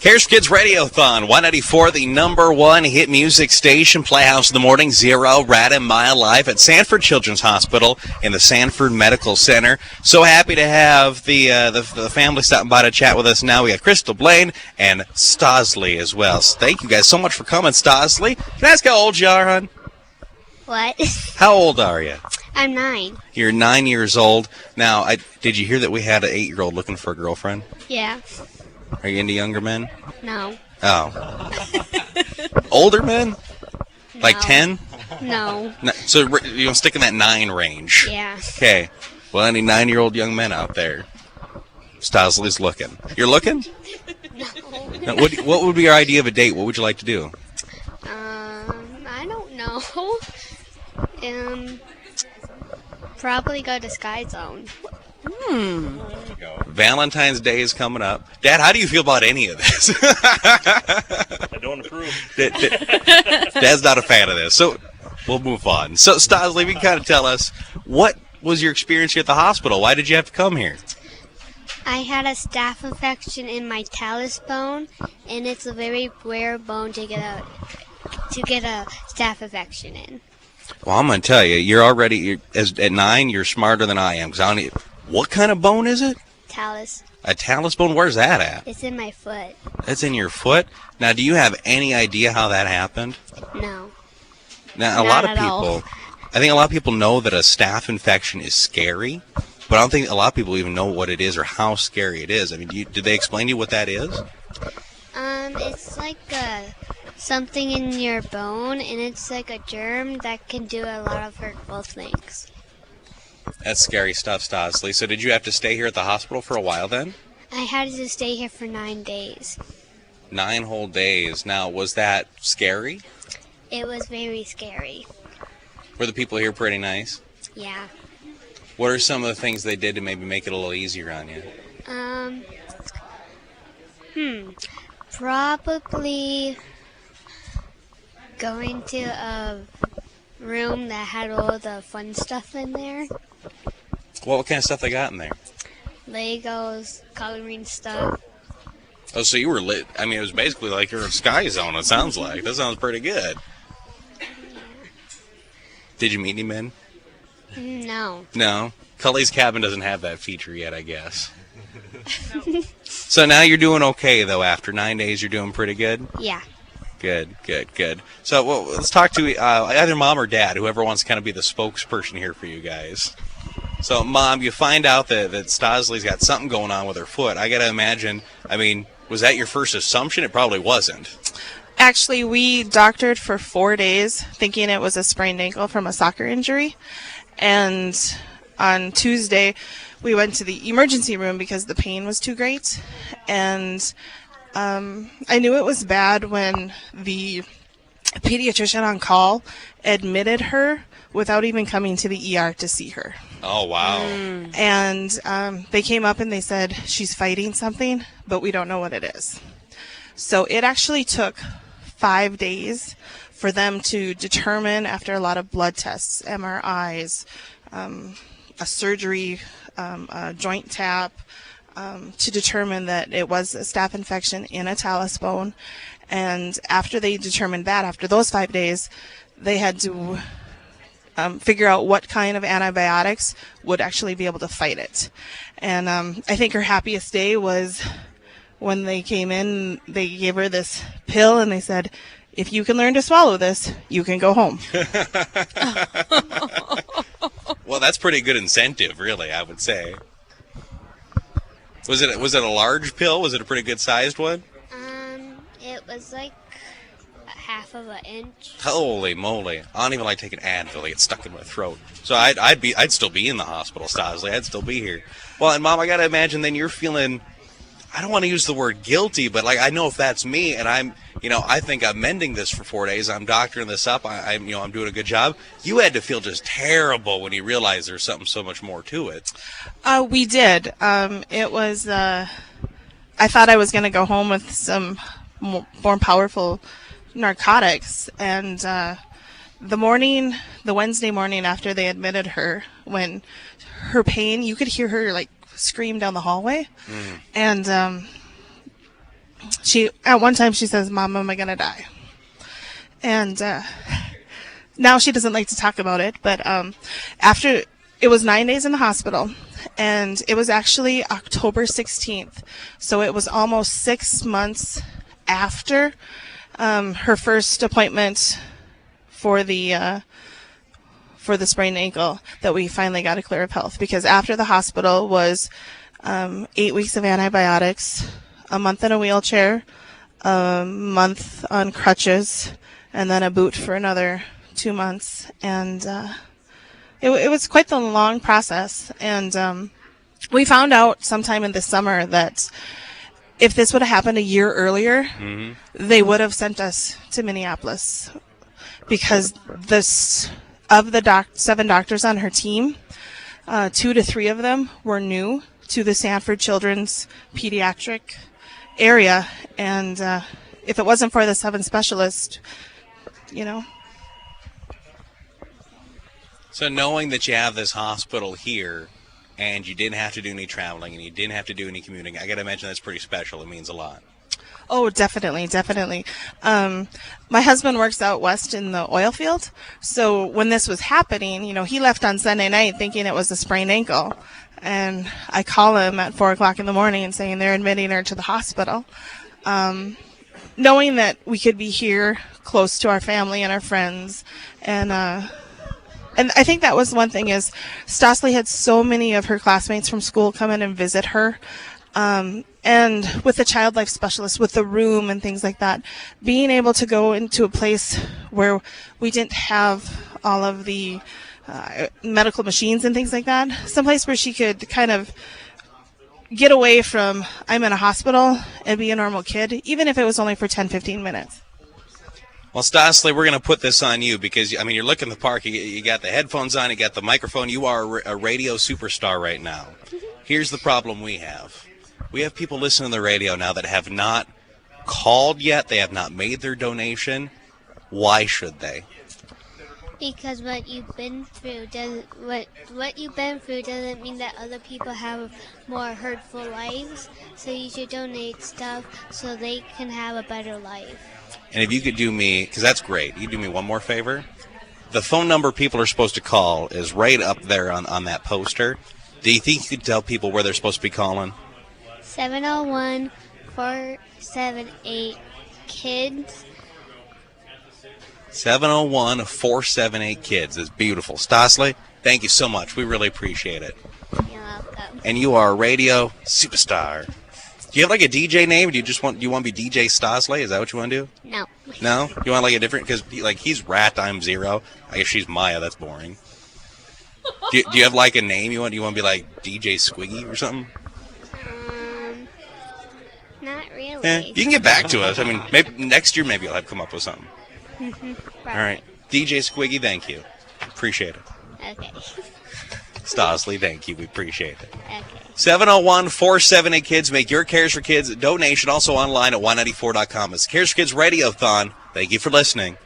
Here's Kids Radiothon, 194, the number one hit music station, Playhouse in the Morning, Zero, Radin, Mile Live at Sanford Children's Hospital in the Sanford Medical Center. So happy to have the family stopping by to chat with us now. We got Crystal Blaine and Stasly as well. So thank you guys so much for coming, Stasly. Can I ask how old you are, hon? What? How old are you? I'm 9. You're 9 years old. Now, did you hear that we had an 8-year-old looking for a girlfriend? Yeah. Are you into younger men? No. Oh. Older men? Like No. 10? No. So you're going to stick in that 9 range? Yeah. Okay. Well, any 9-year-old young men out there? Stasly's looking. You're looking? No. Now, what would be your idea of a date? What would you like to do? I don't know. Probably go to Sky Zone. Valentine's Day is coming up. Dad, how do you feel about any of this? I don't approve. Dad's not a fan of this, so we'll move on. So, Stasly, if you can kind of tell us, what was your experience here at the hospital? Why did you have to come here? I had a staph infection in my talus bone, and it's a very rare bone to get a staph infection in. Well, I'm going to tell you, at 9, you're smarter than I am. What kind of bone is it? Talus. A talus bone? Where's that at? It's in my foot. It's in your foot? Now, do you have any idea how that happened? No. Now, I think a lot of people know that a staph infection is scary, but I don't think a lot of people even know what it is or how scary it is. I mean, did they explain to you what that is? It's like something in your bone, and it's like a germ that can do a lot of hurtful things. That's scary stuff, Stasly. So did you have to stay here at the hospital for a while then? I had to stay here for 9 days. 9 whole days. Now, was that scary? It was very scary. Were the people here pretty nice? Yeah. What are some of the things they did to maybe make it a little easier on you? Probably going to a room that had all the fun stuff in there. Well, what kind of stuff they got in there? Legos, coloring stuff. Oh, so you were lit. I mean, it was basically like you're in Sky Zone, it sounds like. That sounds pretty good. Did you meet any men? No. No? Cully's Cabin doesn't have that feature yet, I guess. So now you're doing okay, though. After 9 days, you're doing pretty good? Yeah. Good. So let's talk to either Mom or Dad, whoever wants to kind of be the spokesperson here for you guys. So, Mom, you find out that Stasly's got something going on with her foot. I got to imagine, I mean, was that your first assumption? It probably wasn't. Actually, we doctored for 4 days, thinking it was a sprained ankle from a soccer injury. And on Tuesday, we went to the emergency room because the pain was too great. And I knew it was bad when the pediatrician on call admitted her without even coming to the ER to see her. Oh, wow. And they came up and they said, she's fighting something, but we don't know what it is. So it actually took 5 days for them to determine, after a lot of blood tests, MRIs, a surgery, a joint tap, to determine that it was a staph infection in a talus bone. And after they determined that, after those 5 days, they had to figure out what kind of antibiotics would actually be able to fight it. And I think her happiest day was when they came in, they gave her this pill and they said, if you can learn to swallow this, you can go home. Well, that's pretty good incentive, really, I would say. Was it a large pill? Was it a pretty good sized one? It was like half of an inch. Holy moly! I don't even like taking Advil; it gets stuck in my throat. So I'd still be in the hospital, Stasly. I'd still be here. Well, and Mom, I gotta imagine then you're feeling. I don't want to use the word guilty, but like I know if that's me, and I think I'm mending this for 4 days. I'm doctoring this up. I'm doing a good job. You had to feel just terrible when you realized there's something so much more to it. We did. It was. I thought I was going to go home with some more powerful narcotics, and the Wednesday morning after they admitted her, when her pain, you could hear her like scream down the hallway, and at one time she says, "Mom, am I going to die?" And now she doesn't like to talk about it, but after it was 9 days in the hospital, and it was actually October 16th, so it was almost 6 months after her first appointment for the sprained ankle that we finally got a clear of health. Because after the hospital was 8 weeks of antibiotics, a month in a wheelchair, a month on crutches, and then a boot for another 2 months. And it was quite the long process. And we found out sometime in the summer that if this would have happened a year earlier, they would have sent us to Minneapolis, because of the 7 doctors on her team, 2 to 3 of them were new to the Sanford Children's pediatric area, and if it wasn't for the 7 specialists, So knowing that you have this hospital here, and you didn't have to do any traveling, and you didn't have to do any commuting, I got to imagine that's pretty special. It means a lot. Oh, definitely. My husband works out west in the oil field, so when this was happening, he left on Sunday night thinking it was a sprained ankle, and I call him at 4 o'clock in the morning and saying they're admitting her to the hospital, knowing that we could be here close to our family and our friends, and I think that was one thing, is Stasly had so many of her classmates from school come in and visit her. And with the child life specialist, with the room and things like that, being able to go into a place where we didn't have all of the medical machines and things like that, someplace where she could kind of get away from, I'm in a hospital, and be a normal kid, even if it was only for 10, 15 minutes. Well, Stasly, we're going to put this on you because, you're looking at the park. You got the headphones on. You got the microphone. You are a radio superstar right now. Here's the problem we have. We have people listening to the radio now that have not called yet. They have not made their donation. Why should they? Because what you've been through doesn't mean that other people have more hurtful lives. So you should donate stuff so they can have a better life. And if you could do me, because that's great, you do me one more favor. The phone number people are supposed to call is right up there on that poster. Do you think you could tell people where they're supposed to be calling? 701-478-KIDS. 701-478-KIDS is beautiful. Stasly, thank you so much. We really appreciate it. You're welcome. And you are a radio superstar. Do you have like a DJ name? Do you want to be DJ Stasly? Is that what you want to do? No. No? You want like a different, because he's Rat, I'm Zero. I guess she's Maya. That's boring. Do you have like a name you want? Do you want to be like DJ Squiggy or something? Not really. You can get back to us. Maybe next year maybe I'll have come up with something. All right. DJ Squiggy, thank you. Appreciate it. Okay. Stasly, thank you. We appreciate it. Okay. 701-478-KIDS. Make your Cares for Kids donation also online at y94.com. It's Cares for Kids Radiothon. Thank you for listening.